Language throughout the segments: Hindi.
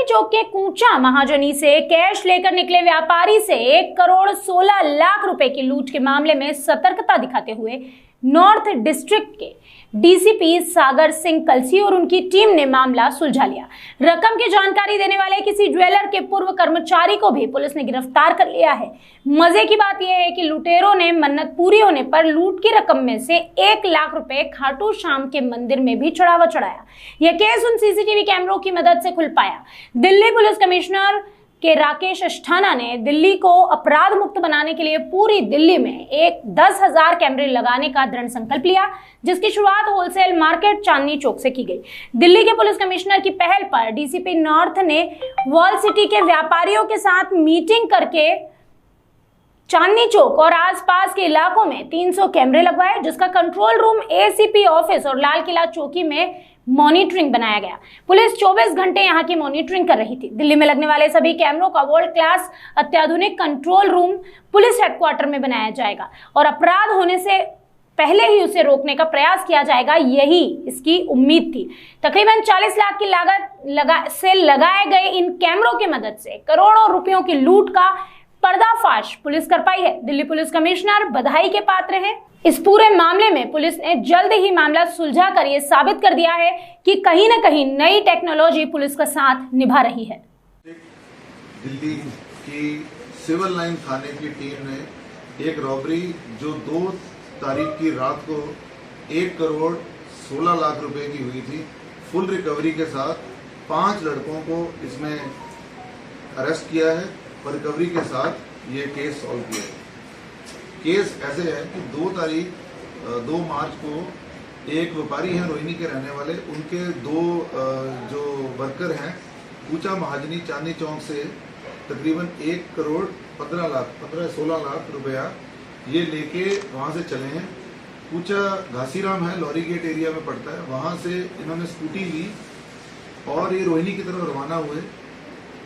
चौक के कूचा महाजनी से कैश लेकर निकले व्यापारी से 1 करोड़ 16 लाख रुपए की लूट के मामले में सतर्कता दिखाते हुए नॉर्थ डिस्ट्रिक्ट के डीसीपी सागर सिंह कलसी और उनकी टीम ने मामला सुलझा लिया। रकम की जानकारी देने वाले किसी ज्वेलर के पूर्व कर्मचारी को भी पुलिस ने गिरफ्तार कर लिया है। मजे की बात यह है कि लुटेरों ने मन्नत पूरी होने पर लूट की रकम में से 1 लाख रुपए खाटू श्याम के मंदिर में भी चढ़ावा चढ़ाया। यह केस उन सीसीटीवी कैमरों की मदद से खुल पाया। दिल्ली पुलिस कमिश्नर के राकेश अस्थाना ने दिल्ली को अपराध मुक्त बनाने के लिए पूरी दिल्ली में 10,000 कैमरे लगाने का दृढ़ संकल्प लिया, जिसकी शुरुआत होलसेल मार्केट चांदनी चौक से की गई। दिल्ली के पुलिस कमिश्नर की पहल पर डीसीपी नॉर्थ ने वॉल सिटी के व्यापारियों के साथ मीटिंग करके चांदनी चौक और आसपास के इलाकों में 300 कैमरे लगवाए, जिसका कंट्रोल रूम एसीपी ऑफिस और लाल किला चौकी में मॉनिटरिंग बनाया गया। पुलिस 24 घंटे यहां की मॉनिटरिंग कर रही थी। दिल्ली में लगने वाले सभी कैमरों का वर्ल्ड क्लास अत्याधुनिक कंट्रोल रूम पुलिस हेडक्वार्टर में बनाया जाएगा और अपराध होने से पहले ही उसे रोकने का प्रयास किया जाएगा, यही इसकी उम्मीद थी। तकरीबन 40 लाख की लागत से लगाए गए इन कैमरों की मदद से करोड़ों रुपयों की लूट का पर्दाफाश पुलिस कर पाई है। दिल्ली पुलिस कमिश्नर बधाई के पात्र हैं। इस पूरे मामले में पुलिस ने जल्द ही मामला सुलझा कर यह साबित कर दिया है कि कहीं न कहीं नई टेक्नोलॉजी पुलिस का साथ निभा रही है। दिल्ली की सिविल लाइन थाने की टीम ने एक रॉबरी जो 2 तारीख की रात को 1 करोड़ 16 लाख रुपए की हुई थी, फुल रिकवरी के साथ 5 लड़कों को इसमें अरेस्ट किया है और रिकवरी के साथ ये केस सॉल्व किया है। केस ऐसे है कि 2 मार्च को एक व्यापारी हैं रोहिणी के रहने वाले, उनके 2 जो वर्कर हैं कूचा महाजनी चांदनी चौक से तकरीबन 1 करोड़ 16 लाख रुपया ये लेके वहां से चले हैं। कूचा घासीराम है, लॉरी गेट एरिया में पड़ता है, वहां से इन्होंने स्कूटी ली और ये रोहिणी की तरफ रवाना हुए।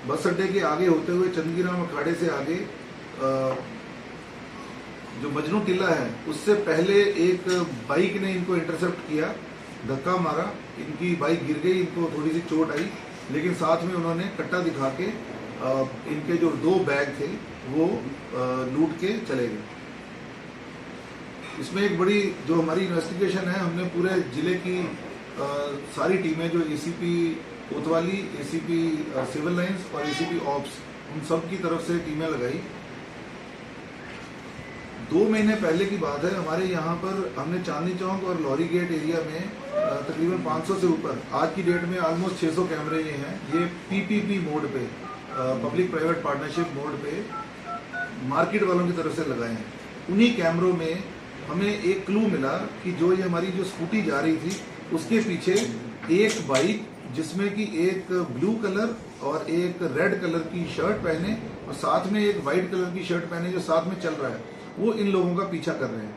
बस अड्डे के आगे होते हुए चंदगीराम अखाड़े से आगे जो मजनू टिल्ला है उससे पहले एक बाइक ने इनको इंटरसेप्ट किया, धक्का मारा, इनकी बाइक गिर गई, इनको थोड़ी सी चोट आई, लेकिन साथ में उन्होंने कट्टा दिखा के इनके जो 2 बैग थे वो लूट के चले गए। इसमें एक बड़ी जो हमारी इन्वेस्टिगेशन है, हमने पूरे जिले की सारी टीमें जो एसीपी कोतवाली, एसीपी सिविल लाइंस और एसीपी ऑप्स, उन सब की तरफ से टीमें लगाई। 2 महीने पहले की बात है, हमारे यहाँ पर हमने चांदनी चौक और लॉरी गेट एरिया में तकरीबन 500 से ऊपर, आज की डेट में ऑलमोस्ट 600 कैमरे ये हैं। ये पीपीपी मोड पे, पब्लिक प्राइवेट पार्टनरशिप मोड पे मार्केट वालों की तरफ से लगाए हैं। उन्हीं कैमरों में हमें एक क्लू मिला कि जो ये हमारी जो स्कूटी जा रही थी उसके पीछे एक बाइक जिसमें कि एक ब्लू कलर और एक रेड कलर की शर्ट पहने और साथ में एक व्हाइट कलर की शर्ट पहने जो साथ में चल रहा है, वो इन लोगों का पीछा कर रहे हैं।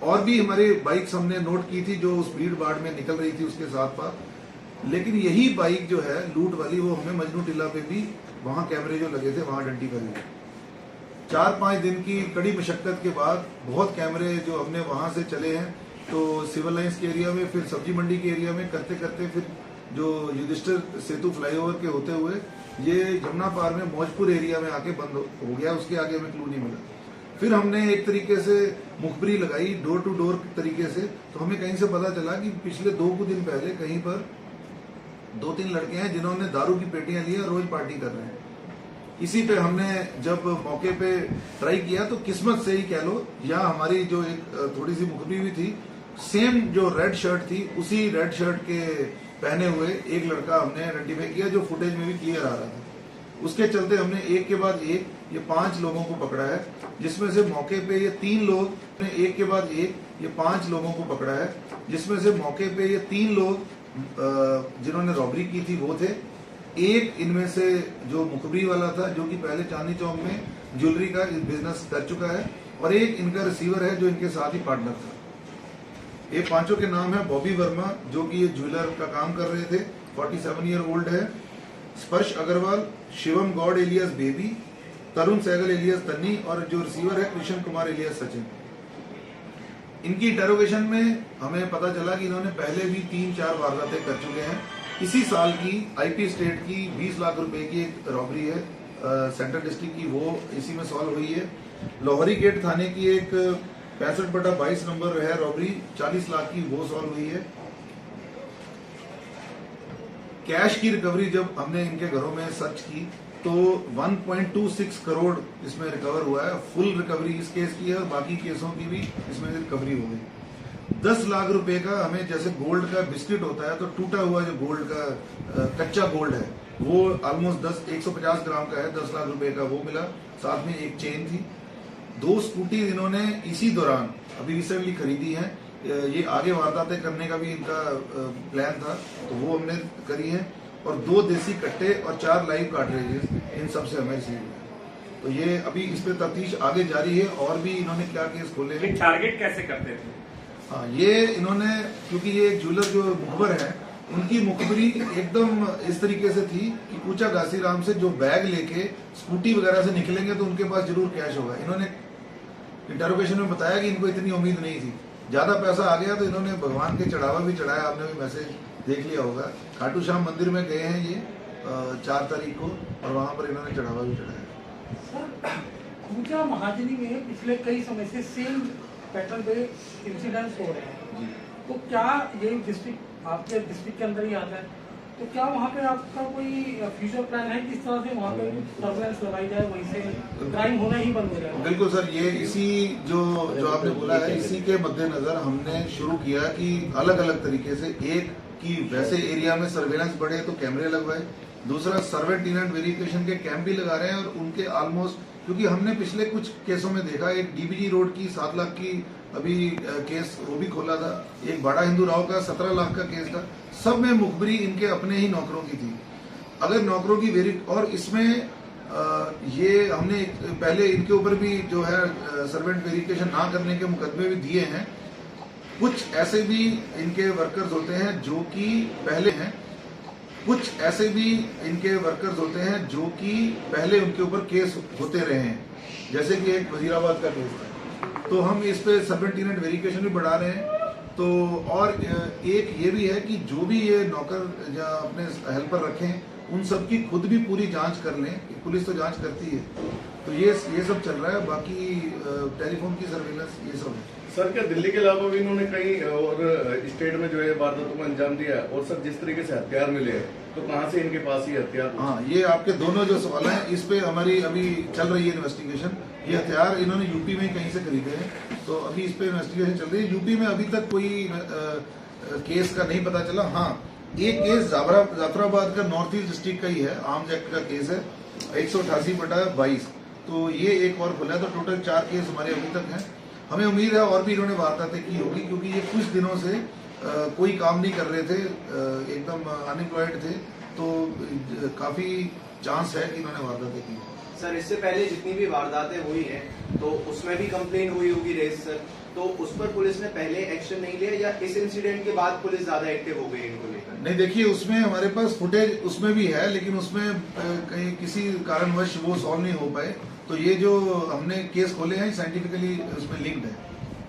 और भी हमारे बाइक्स हमने नोट की थी जो उस भीड़ भाड़ में निकल रही थी उसके साथ पास, लेकिन यही बाइक जो है लूट वाली, वो हमें मजनू टिल्ला पे भी वहां कैमरे जो लगे थे वहां आइडेंटिफाई हुए। 4-5 दिन की कड़ी मशक्कत के बाद बहुत कैमरे जो हमने वहां से चले हैं, तो सिविल लाइंस के एरिया में, फिर सब्जी मंडी के एरिया में करते करते फिर जो युधिष्ठिर सेतु फ्लाईओवर के होते हुए ये जमुना पार में मौजपुर एरिया में आके बंद हो गया। उसके आगे हमें क्लू नहीं मिला। फिर हमने एक तरीके से मुखबरी लगाई डोर टू डोर तरीके से, तो हमें कहीं से पता चला कि पिछले 2 दिन पहले कहीं पर 2-3 लड़के हैं जिन्होंने दारू की पेटियां ली और रोज पार्टी कर रहे हैं। इसी पे हमने जब मौके पे ट्राई किया तो किस्मत से ही कह लो, या हमारी जो एक थोड़ी सी मुखबरी हुई थी, सेम जो रेड शर्ट थी उसी रेड शर्ट के पहने हुए एक लड़का हमने आइडेंटिफाई किया जो फुटेज में भी क्लियर आ रहा था। उसके चलते हमने एक के बाद एक ये 5 लोगों को पकड़ा है, जिसमें से मौके पे ये 3 लोग, एक के बाद एक ये 5 लोगों को पकड़ा है, जिसमें से मौके पे ये 3 लोग जिन्होंने रॉबरी की थी वो थे। एक इनमें से जो मुखबरी वाला था जो कि पहले चांदनी चौक में ज्वेलरी का बिजनेस कर चुका है, और एक इनका रिसीवर है जो इनके साथ ही पार्टनर था। ये 5 के नाम है बॉबी वर्मा जो कि ये ज्वेलर का काम कर रहे थे, 47 ईयर ओल्ड है, स्पर्श अग्रवाल, शिवम गौड़ एलियस बेबी, तरुण सहगल एलियस तन्नी, और जो रिसीवर है कृष्ण कुमार एलियस सचिन। इनकी इंटेरोगेशन में हमें पता चला कि इन्होंने पहले भी 3-4 वारदातें कर चुके हैं इसी साल की आईपी स्टेट की 20 लाख रुपए की एक रॉबरी है सेंट्रल डिस्ट्रिक्ट की, वो इसी में सॉल्व हुई है। लोहरी गेट थाने की एक 65/22 नंबर है रॉबरी 40 लाख की, वो सॉल्व हुई है। कैश की रिकवरी जब हमने इनके घरों में सर्च की तो 1.26 करोड़ इसमें रिकवर हुआ है। फुल रिकवरी इस केस की है और बाकी केसों की भी इसमें रिकवरी हो गई। 10 लाख रुपए का हमें, जैसे गोल्ड का बिस्किट होता है तो टूटा हुआ जो गोल्ड का कच्चा गोल्ड है वो ऑलमोस्ट 150 ग्राम का है, 10 लाख रुपए का वो मिला। साथ में एक चेन थी। 2 स्कूटी इन्होंने इसी दौरान अभी रिसेंटली खरीदी है। ये आगे वारदातें करने का भी इनका प्लान था तो वो हमने करी है। और 2 देसी कट्टे और 4 लाइव कार्ट्रिजेस इन सबसे हमें रिसीव हुए। तो ये अभी इस पे तफ्तीश आगे जारी है। और भी इन्होंने क्या केस खोले हैं। टारगेट कैसे करते थे? हाँ, ये इन्होंने, क्योंकि ये ज्वेलर जो मुखबर है उनकी मुखबरी एकदम इस तरीके से थी कि ऊंचा घासीराम से जो बैग लेके स्कूटी वगैरह से निकलेंगे तो उनके पास जरूर कैश होगा। इन्होंने इंटरोगेशन में बताया कि इनको इतनी उम्मीद नहीं थी। ज्यादा पैसा आ गया तो इन्होंने भगवान के चढ़ावा भी चढ़ाया। आपने भी मैसेज देख लिया होगा। खाटू श्याम मंदिर में गए हैं ये 4 तारीख को और वहां पर इन्होंने चढ़ावा भी चढ़ाया। सर, पूजा महाजनी में पिछले कई समय से सेम पैटर्न पे इंसिडेंट्स हो रहे हैं, तो क्या ये डिस्ट्रिक्ट आपके डिस्ट्रिक्ट के अंदर ही आता है, तो क्या वहाँ पे आपका कोई फ्यूचर प्लान है किस तरह से वहाँ पे सर्वेलेंस लगाई जाए, वहीं से क्राइम होना ही बंद हो जाए? बिल्कुल सर, ये इसी जो आपने बोला है इसी के मद्देनजर हमने शुरू किया कि अलग अलग तरीके से, एक कि वैसे एरिया में सर्वेलेंस बढ़े तो कैमरे लगवाए, दूसरा सर्वेंट टेनेंट वेरिफिकेशन के कैंप भी लगा रहे हैं। और उनके ऑलमोस्ट, क्योंकि हमने पिछले कुछ केसों में देखा, एक डीबीजी रोड की 7 लाख की अभी केस वो भी खोला था, एक बड़ा हिंदू राव का 17 लाख का केस था। सब में मुखबरी इनके अपने ही नौकरों की थी। अगर नौकरों की और इसमें ये हमने पहले इनके ऊपर भी जो है सर्वेंट वेरिफिकेशन ना करने के मुकदमे भी दिए हैं। कुछ ऐसे भी इनके वर्कर्स होते हैं जो कि पहले हैं, कुछ ऐसे भी इनके वर्कर्स होते हैं जो कि पहले उनके ऊपर केस होते रहे हैं, जैसे कि एक वजीराबाद का केस था। तो हम इस पे सर्वेंट टेनेंट वेरिफिकेशन भी बढ़ा रहे हैं। तो और एक ये भी है कि जो भी ये नौकर या अपने हेल्पर रखें उन सब की खुद भी पूरी जांच कर लें। पुलिस तो जांच करती है। तो ये सब चल रहा है। बाकी टेलीफोन की सर्विलेंस ये सब है। सर, क्या दिल्ली के अलावा भी इन्होंने कई और स्टेट में जो है वारदातों को अंजाम दिया है? और सर, जिस तरीके से हथियार मिले हैं तो कहाँ से इनके पास ये हथियार? हाँ, ये आपके दोनों जो सवाल हैं इस पे हमारी अभी चल रही है इन्वेस्टिगेशन। ये हथियार इन्होंने यूपी में कहीं से खरीदे हैं, तो अभी इस पे इन्वेस्टिगेशन चल रही है। यूपी में अभी तक कोई केस का नहीं पता चला। हाँ, एक केस जाफराबाद का नॉर्थ ईस्ट डिस्ट्रिक्ट का ही है, आर्म्स एक्ट का केस है 188/22। तो ये एक और खुला है। तो टोटल 4 केस हमारे अभी तक हैं। हमें उम्मीद है और भी इन्होंने वारदातें की होगी, क्योंकि ये कुछ दिनों से कोई काम नहीं कर रहे थे, एकदम अनएम्प्लॉयड थे। तो काफी चांस है कि इन्होंने वारदातें की। सर, इससे पहले जितनी भी वारदातें हुई हैं तो उसमें भी कंप्लेन हुई होगी रेस सर, तो उस पर पुलिस ने पहले एक्शन नहीं लिया या इस इंसिडेंट के बाद पुलिस ज्यादा एक्टिव हो गई इनको लेकर? नहीं, देखिए उसमें हमारे पास फुटेज उसमें भी है, लेकिन उसमें कहीं किसी कारणवश वो सॉल्व नहीं हो पाए। तो ये जो हमने केस खोले हैं साइंटिफिकली उसमें लिंक्ड है।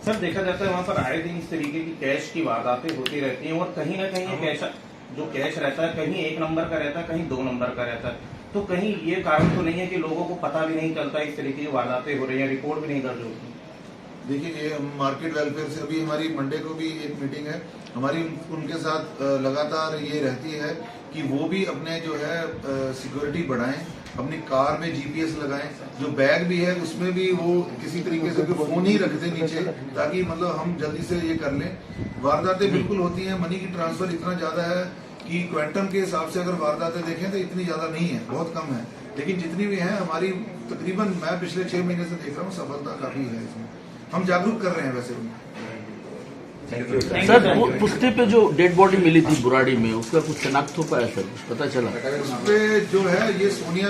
सर, देखा जाता है वहाँ पर आए दिन इस तरीके की कैश की वारदातें होती रहती हैं और कहीं ना कहीं कैश जो कैश रहता है कहीं 1 नंबर का रहता है, कहीं 2 नंबर का रहता है। तो कहीं ये कारण तो नहीं है कि लोगों को पता भी नहीं चलता इस तरीके की वारदातें हो रही हैं, रिपोर्ट भी नहीं दर्ज होती? देखिए, ये मार्केट वेलफेयर से अभी हमारी मंडे को भी एक मीटिंग है हमारी, उनके साथ लगातार ये रहती है कि वो भी अपने जो है सिक्योरिटी बढ़ाएं, अपनी कार में जीपीएस लगाएं। जो बैग भी है उसमें भी वो किसी तरीके से फोन ही रख दें नीचे, ताकि मतलब हम जल्दी से ये कर लें। वारदातें बिल्कुल होती हैं। मनी की ट्रांसफर इतना ज्यादा है कि क्वांटम के हिसाब से अगर वारदातें देखें तो इतनी ज्यादा नहीं है, बहुत कम है। लेकिन जितनी भी है हमारी तकरीबन, मैं पिछले 6 महीने से देख रहा हूँ, सफलता काफी है इसमें। हम जागरूक कर रहे हैं वैसे। सर, पुश्ते पे जो डेड बॉडी मिली थी बुराड़ी में, उसका कुछ शनाख्त हो पाया सर? कुछ पता चला? उस पे जो है ये सोनिया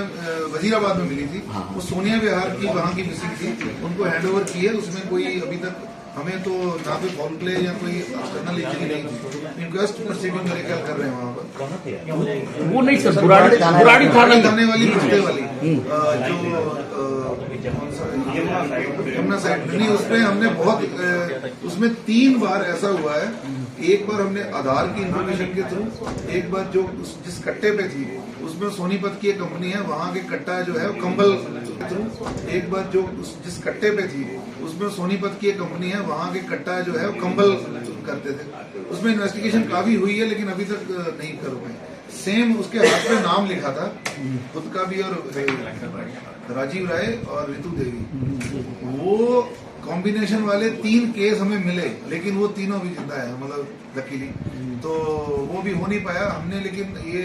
वजीराबाद में मिली थी। हाँ। वो सोनिया विहार की वहाँ की मिसिंग थी, उनको हैंडओवर की है। उसमें कोई अभी तक हमें तो ना कोई फाउल प्ले या कोई एक्सटर्नल इंजरी नहीं थी। इंक्वेस्ट प्रोसीडिंग मेरे ख्याल कर रहे हैं वहाँ पर। वो नहीं सर, बुराड़ी थाना थाने वाली पुश्ते वाली जो यमुना साइड नहीं, उसमें हमने बहुत उसमें 3 बार ऐसा हुआ है। एक बार हमने आधार की इंफॉर्मेशन के थ्रू, एक बार जो जिस कट्टे पे थी उसमें सोनीपत की एक कंपनी है, वहां के कट्टा जो है वो कंबल के थ्रू, एक बार जो जिस कट्टे पे थी उसमें सोनीपत की एक कंपनी है, वहां के कट्टा जो है वो कंबल करते थे। उसमें इन्वेस्टिगेशन काफी हुई है लेकिन अभी तक नहीं कर पाए। सेम उसके हाथ पे नाम लिखा था खुद का भी, और राजीव राय और ऋतु देवी, वो कॉम्बिनेशन वाले 3 केस हमें मिले लेकिन वो तीनों भी जिंदा है, मतलब लकीली। तो वो भी हो नहीं पाया हमने, लेकिन ये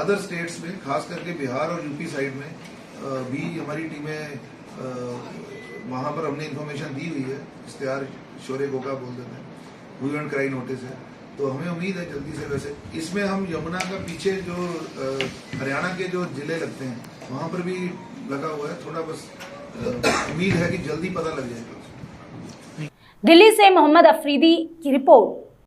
अदर स्टेट्स में खास करके बिहार और यूपी साइड में भी हमारी टीमें वहां पर हमने इंफॉर्मेशन दी हुई है। इश्तेहार शोरे गोगा बोल देते हैं, वी वांट क्राई नोटिस है, तो हमें उम्मीद है जल्दी से। वैसे इसमें हम यमुना का पीछे जो हरियाणा के जो जिले लगते हैं वहां पर भी लगा हुआ है, थोड़ा बस उम्मीद है कि जल्दी पता लग जाएगा। दिल्ली से मोहम्मद अफरीदी की रिपोर्ट।